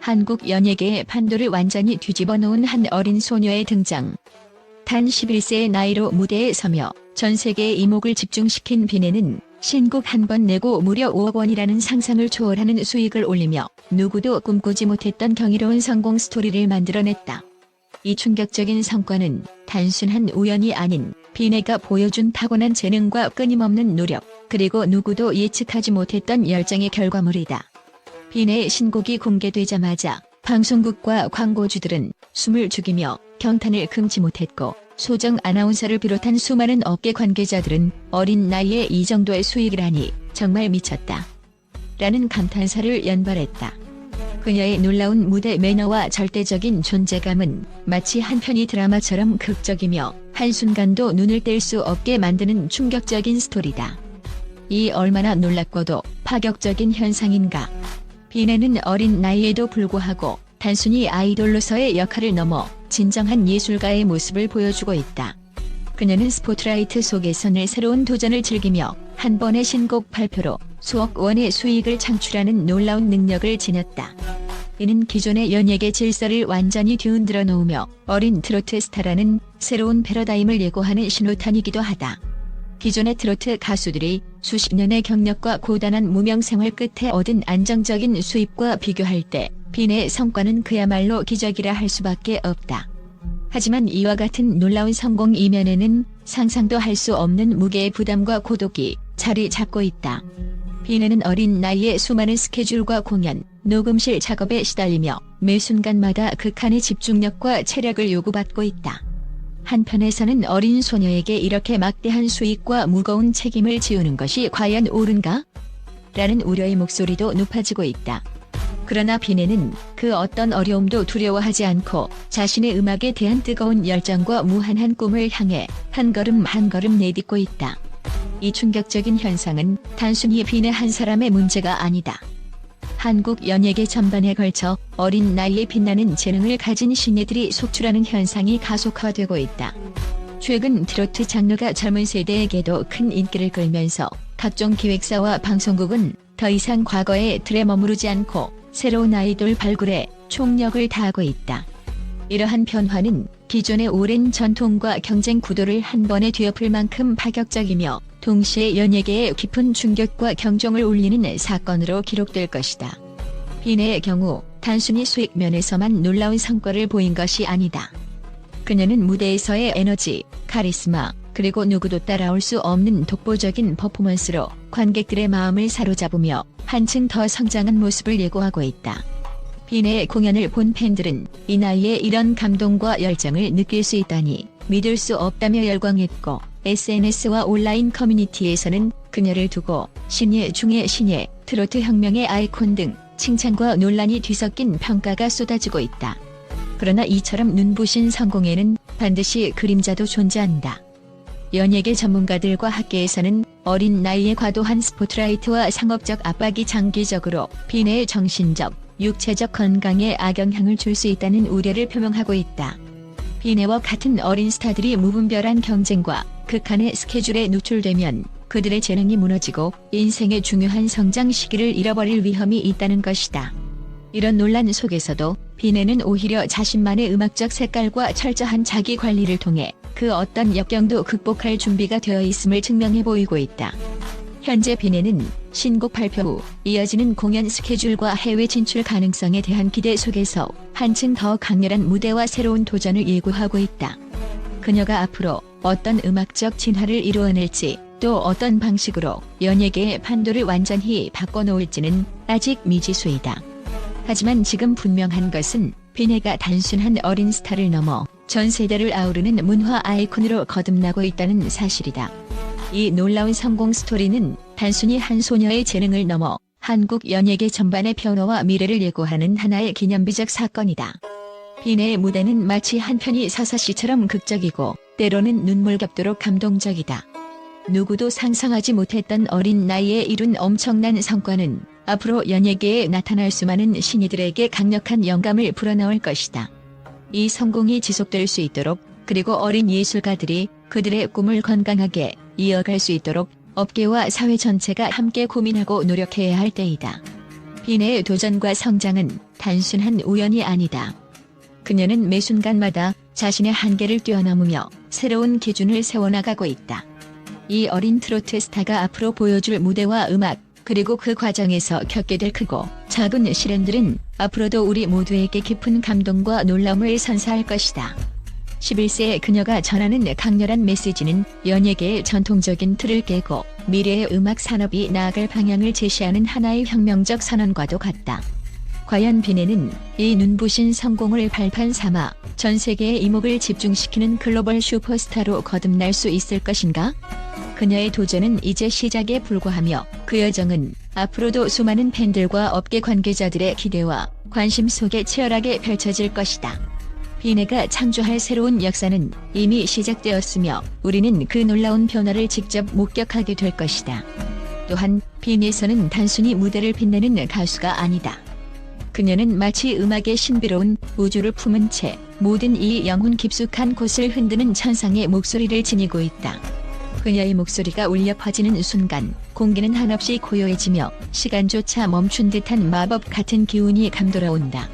한국 연예계의 판도를 완전히 뒤집어 놓은 한 어린 소녀의 등장. 단 11세의 나이로 무대에 서며 전 세계의 이목을 집중시킨 비네는 신곡 한 번 내고 무려 5억 원이라는 상상을 초월하는 수익을 올리며 누구도 꿈꾸지 못했던 경이로운 성공 스토리를 만들어냈다. 이 충격적인 성과는 단순한 우연이 아닌 비네가 보여준 타고난 재능과 끊임없는 노력, 그리고 누구도 예측하지 못했던 열정의 결과물이다. 비네의 신곡이 공개되자마자 방송국과 광고주들은 숨을 죽이며 경탄을 금치 못했고, 소정 아나운서를 비롯한 수많은 업계 관계자들은 어린 나이에 이 정도의 수익이라니 정말 미쳤다 라는 감탄사를 연발했다. 그녀의 놀라운 무대 매너와 절대적인 존재감은 마치 한 편의 드라마처럼 극적이며 한순간도 눈을 뗄 수 없게 만드는 충격적인 스토리다. 이 얼마나 놀랍고도 파격적인 현상인가. 비네는 어린 나이에도 불구하고 단순히 아이돌로서의 역할을 넘어 진정한 예술가의 모습을 보여주고 있다. 그녀는 스포트라이트 속에서 늘 새로운 도전을 즐기며 한 번의 신곡 발표로 수억 원의 수익을 창출하는 놀라운 능력을 지녔다. 이는 기존의 연예계 질서를 완전히 뒤흔들어 놓으며 어린 트로트 스타라는 새로운 패러다임을 예고하는 신호탄이기도 하다. 기존의 트로트 가수들이 수십 년의 경력과 고단한 무명 생활 끝에 얻은 안정적인 수입과 비교할 때 비네의 성과는 그야말로 기적이라 할 수밖에 없다. 하지만 이와 같은 놀라운 성공 이면에는 상상도 할 수 없는 무게의 부담과 고독이 자리 잡고 있다. 비네는 어린 나이에 수많은 스케줄과 공연, 녹음실 작업에 시달리며 매 순간마다 극한의 집중력과 체력을 요구받고 있다. 한편에서는 어린 소녀에게 이렇게 막대한 수익과 무거운 책임을 지우는 것이 과연 옳은가? 라는 우려의 목소리도 높아지고 있다. 그러나 비네는 그 어떤 어려움도 두려워하지 않고 자신의 음악에 대한 뜨거운 열정과 무한한 꿈을 향해 한 걸음 한 걸음 내딛고 있다. 이 충격적인 현상은 단순히 비네 한 사람의 문제가 아니다. 한국 연예계 전반에 걸쳐 어린 나이에 빛나는 재능을 가진 신예들이 속출하는 현상이 가속화되고 있다. 최근 트로트 장르가 젊은 세대에게도 큰 인기를 끌면서 각종 기획사와 방송국은 더 이상 과거의 틀에 머무르지 않고 새로운 아이돌 발굴에 총력을 다하고 있다. 이러한 변화는 기존의 오랜 전통과 경쟁 구도를 한 번에 뒤엎을 만큼 파격적이며 동시에 연예계에 깊은 충격과 경종을 울리는 사건으로 기록될 것이다. 비네의 경우 단순히 수익 면에서만 놀라운 성과를 보인 것이 아니다. 그녀는 무대에서의 에너지, 카리스마, 그리고 누구도 따라올 수 없는 독보적인 퍼포먼스로 관객들의 마음을 사로잡으며 한층 더 성장한 모습을 예고하고 있다. 비네의 공연을 본 팬들은 이 나이에 이런 감동과 열정을 느낄 수 있다니 믿을 수 없다며 열광했고, SNS와 온라인 커뮤니티에서는 그녀를 두고 신예 중의 신예, 트로트 혁명의 아이콘 등 칭찬과 논란이 뒤섞인 평가가 쏟아지고 있다. 그러나 이처럼 눈부신 성공에는 반드시 그림자도 존재한다. 연예계 전문가들과 학계에서는 어린 나이에 과도한 스포트라이트와 상업적 압박이 장기적으로 비네의 정신적, 육체적 건강에 악영향을 줄 수 있다는 우려를 표명하고 있다. 비네와 같은 어린 스타들이 무분별한 경쟁과 극한의 스케줄에 노출되면 그들의 재능이 무너지고 인생의 중요한 성장 시기를 잃어버릴 위험이 있다는 것이다. 이런 논란 속에서도 비네는 오히려 자신만의 음악적 색깔과 철저한 자기 관리를 통해 그 어떤 역경도 극복할 준비가 되어 있음을 증명해 보이고 있다. 현재 비네는 신곡 발표 후 이어지는 공연 스케줄과 해외 진출 가능성에 대한 기대 속에서 한층 더 강렬한 무대와 새로운 도전을 예고하고 있다. 그녀가 앞으로 어떤 음악적 진화를 이루어낼지, 또 어떤 방식으로 연예계의 판도를 완전히 바꿔놓을지는 아직 미지수이다. 하지만 지금 분명한 것은 비네가 단순한 어린 스타를 넘어 전 세대를 아우르는 문화 아이콘으로 거듭나고 있다는 사실이다. 이 놀라운 성공 스토리는 단순히 한 소녀의 재능을 넘어 한국 연예계 전반의 변화와 미래를 예고하는 하나의 기념비적 사건이다. 비네의 무대는 마치 한 편의 서사시처럼 극적이고 때로는 눈물겹도록 감동적이다. 누구도 상상하지 못했던 어린 나이에 이룬 엄청난 성과는 앞으로 연예계에 나타날 수많은 신예들에게 강력한 영감을 불어넣을 것이다. 이 성공이 지속될 수 있도록, 그리고 어린 예술가들이 그들의 꿈을 건강하게 이어갈 수 있도록 업계와 사회 전체가 함께 고민하고 노력해야 할 때이다. 비네의 도전과 성장은 단순한 우연이 아니다. 그녀는 매 순간마다 자신의 한계를 뛰어넘으며 새로운 기준을 세워나가고 있다. 이 어린 트로트 스타가 앞으로 보여줄 무대와 음악, 그리고 그 과정에서 겪게 될 크고 작은 시련들은 앞으로도 우리 모두에게 깊은 감동과 놀라움을 선사할 것이다. 11세의 그녀가 전하는 강렬한 메시지는 연예계의 전통적인 틀을 깨고 미래의 음악 산업이 나아갈 방향을 제시하는 하나의 혁명적 선언과도 같다. 과연 비네는 이 눈부신 성공을 발판 삼아 전 세계의 이목을 집중시키는 글로벌 슈퍼스타로 거듭날 수 있을 것인가? 그녀의 도전은 이제 시작에 불과하며 그 여정은 앞으로도 수많은 팬들과 업계 관계자들의 기대와 관심 속에 치열하게 펼쳐질 것이다. 비네가 창조할 새로운 역사는 이미 시작되었으며 우리는 그 놀라운 변화를 직접 목격하게 될 것이다. 또한 비네에서는 단순히 무대를 빛내는 가수가 아니다. 그녀는 마치 음악의 신비로운 우주를 품은 채 모든 이 영혼 깊숙한 곳을 흔드는 천상의 목소리를 지니고 있다. 그녀의 목소리가 울려 퍼지는 순간 공기는 한없이 고요해지며 시간조차 멈춘 듯한 마법 같은 기운이 감돌아온다.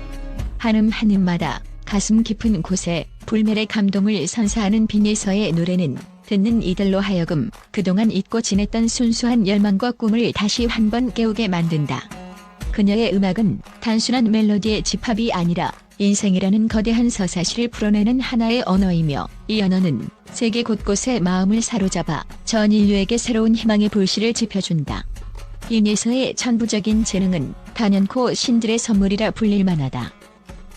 한음 한음마다 가슴 깊은 곳에 불멸의 감동을 선사하는 비네서의 노래는 듣는 이들로 하여금 그동안 잊고 지냈던 순수한 열망과 꿈을 다시 한 번 깨우게 만든다. 그녀의 음악은 단순한 멜로디의 집합이 아니라 인생이라는 거대한 서사시를 풀어내는 하나의 언어이며 이 언어는 세계 곳곳의 마음을 사로잡아 전 인류에게 새로운 희망의 불씨를 지펴준다. 비네서의 천부적인 재능은 단연코 신들의 선물이라 불릴 만하다.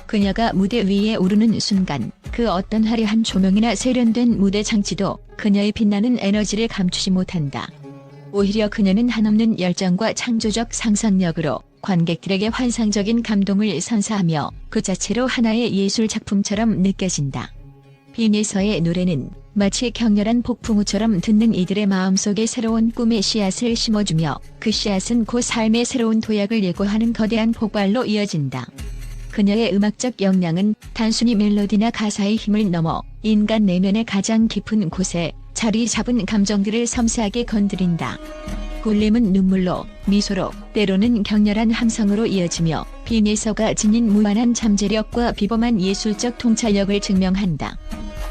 그녀가 무대 위에 오르는 순간 그 어떤 화려한 조명이나 세련된 무대 장치도 그녀의 빛나는 에너지를 감추지 못한다. 오히려 그녀는 한없는 열정과 창조적 상상력으로 관객들에게 환상적인 감동을 선사하며 그 자체로 하나의 예술 작품처럼 느껴진다. 비네서의 노래는 마치 격렬한 폭풍우처럼 듣는 이들의 마음속에 새로운 꿈의 씨앗을 심어주며 그 씨앗은 곧 삶의 새로운 도약을 예고하는 거대한 폭발로 이어진다. 그녀의 음악적 역량은 단순히 멜로디나 가사의 힘을 넘어 인간 내면의 가장 깊은 곳에 자리 잡은 감정들을 섬세하게 건드린다. 울림은 눈물로, 미소로, 때로는 격렬한 함성으로 이어지며 비네서가 지닌 무한한 잠재력과 비범한 예술적 통찰력을 증명한다.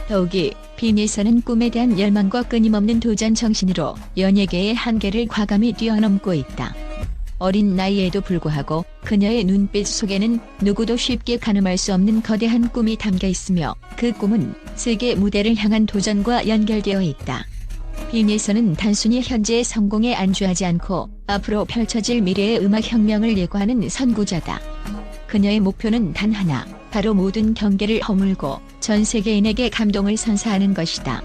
더욱이 비네서는 꿈에 대한 열망과 끊임없는 도전 정신으로 연예계의 한계를 과감히 뛰어넘고 있다. 어린 나이에도 불구하고 그녀의 눈빛 속에는 누구도 쉽게 가늠할 수 없는 거대한 꿈이 담겨 있으며 그 꿈은 세계 무대를 향한 도전과 연결되어 있다. 비네서는 단순히 현재의 성공에 안주하지 않고 앞으로 펼쳐질 미래의 음악 혁명을 예고하는 선구자다. 그녀의 목표는 단 하나, 바로 모든 경계를 허물고 전 세계인에게 감동을 선사하는 것이다.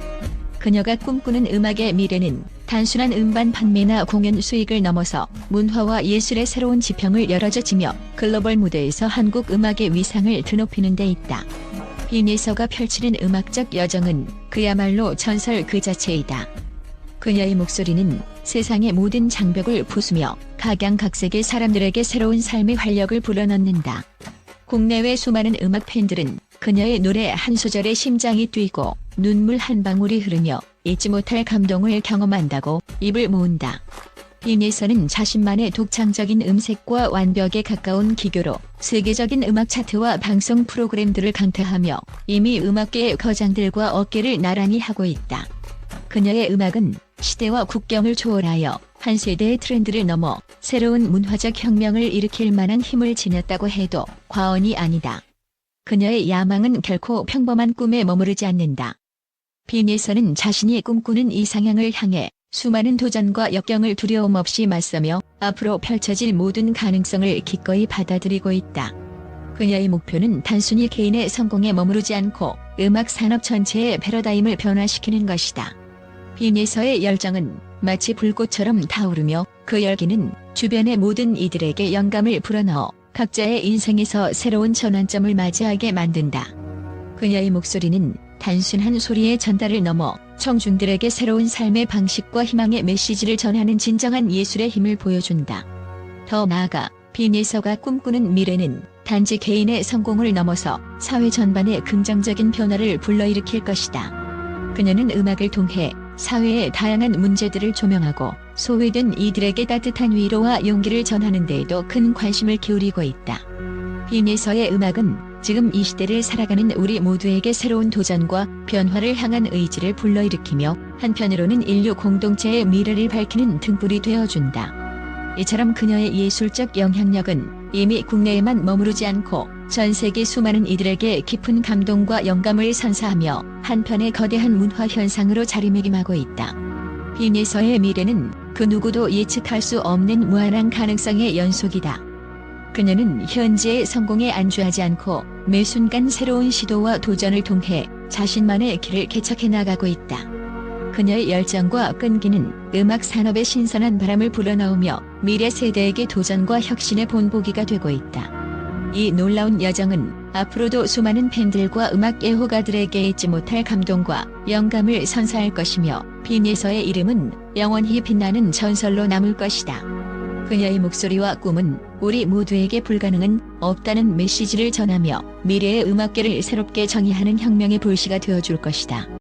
그녀가 꿈꾸는 음악의 미래는 단순한 음반 판매나 공연 수익을 넘어서 문화와 예술의 새로운 지평을 열어젖히며 글로벌 무대에서 한국 음악의 위상을 드높이는 데 있다. 비네서가 펼치는 음악적 여정은 그야말로 전설 그 자체이다. 그녀의 목소리는 세상의 모든 장벽을 부수며 각양각색의 사람들에게 새로운 삶의 활력을 불어넣는다. 국내외 수많은 음악 팬들은 그녀의 노래 한 소절에 심장이 뛰고 눈물 한 방울이 흐르며 잊지 못할 감동을 경험한다고 입을 모은다. 비네서는 자신만의 독창적인 음색과 완벽에 가까운 기교로 세계적인 음악 차트와 방송 프로그램들을 강타하며 이미 음악계의 거장들과 어깨를 나란히 하고 있다. 그녀의 음악은 시대와 국경을 초월하여 한 세대의 트렌드를 넘어 새로운 문화적 혁명을 일으킬 만한 힘을 지녔다고 해도 과언이 아니다. 그녀의 야망은 결코 평범한 꿈에 머무르지 않는다. 비네서는 자신이 꿈꾸는 이상향을 향해 수많은 도전과 역경을 두려움 없이 맞서며 앞으로 펼쳐질 모든 가능성을 기꺼이 받아들이고 있다. 그녀의 목표는 단순히 개인의 성공에 머무르지 않고 음악 산업 전체의 패러다임을 변화시키는 것이다. 비네서의 열정은 마치 불꽃처럼 타오르며 그 열기는 주변의 모든 이들에게 영감을 불어넣어 각자의 인생에서 새로운 전환점을 맞이하게 만든다. 그녀의 목소리는 단순한 소리의 전달을 넘어 청중들에게 새로운 삶의 방식과 희망의 메시지를 전하는 진정한 예술의 힘을 보여준다. 더 나아가 비네서가 꿈꾸는 미래는 단지 개인의 성공을 넘어서 사회 전반의 긍정적인 변화를 불러일으킬 것이다. 그녀는 음악을 통해 사회의 다양한 문제들을 조명하고 소외된 이들에게 따뜻한 위로와 용기를 전하는 데에도 큰 관심을 기울이고 있다. 빈예서의 음악은 지금 이 시대를 살아가는 우리 모두에게 새로운 도전과 변화를 향한 의지를 불러일으키며 한편으로는 인류 공동체의 미래를 밝히는 등불이 되어준다. 이처럼 그녀의 예술적 영향력은 이미 국내에만 머무르지 않고 전 세계 수많은 이들에게 깊은 감동과 영감을 선사하며 한편의 거대한 문화 현상으로 자리매김하고 있다. 빈예서의 미래는 그 누구도 예측할 수 없는 무한한 가능성의 연속이다. 그녀는 현재의 성공에 안주하지 않고 매 순간 새로운 시도와 도전을 통해 자신만의 길을 개척해 나가고 있다. 그녀의 열정과 끈기는 음악 산업의 신선한 바람을 불어넣으며 미래 세대에게 도전과 혁신의 본보기가 되고 있다. 이 놀라운 여정은 앞으로도 수많은 팬들과 음악 애호가들에게 잊지 못할 감동과 영감을 선사할 것이며 빈예서의 이름은 영원히 빛나는 전설로 남을 것이다. 그녀의 목소리와 꿈은 우리 모두에게 불가능은 없다는 메시지를 전하며 미래의 음악계를 새롭게 정의하는 혁명의 불씨가 되어줄 것이다.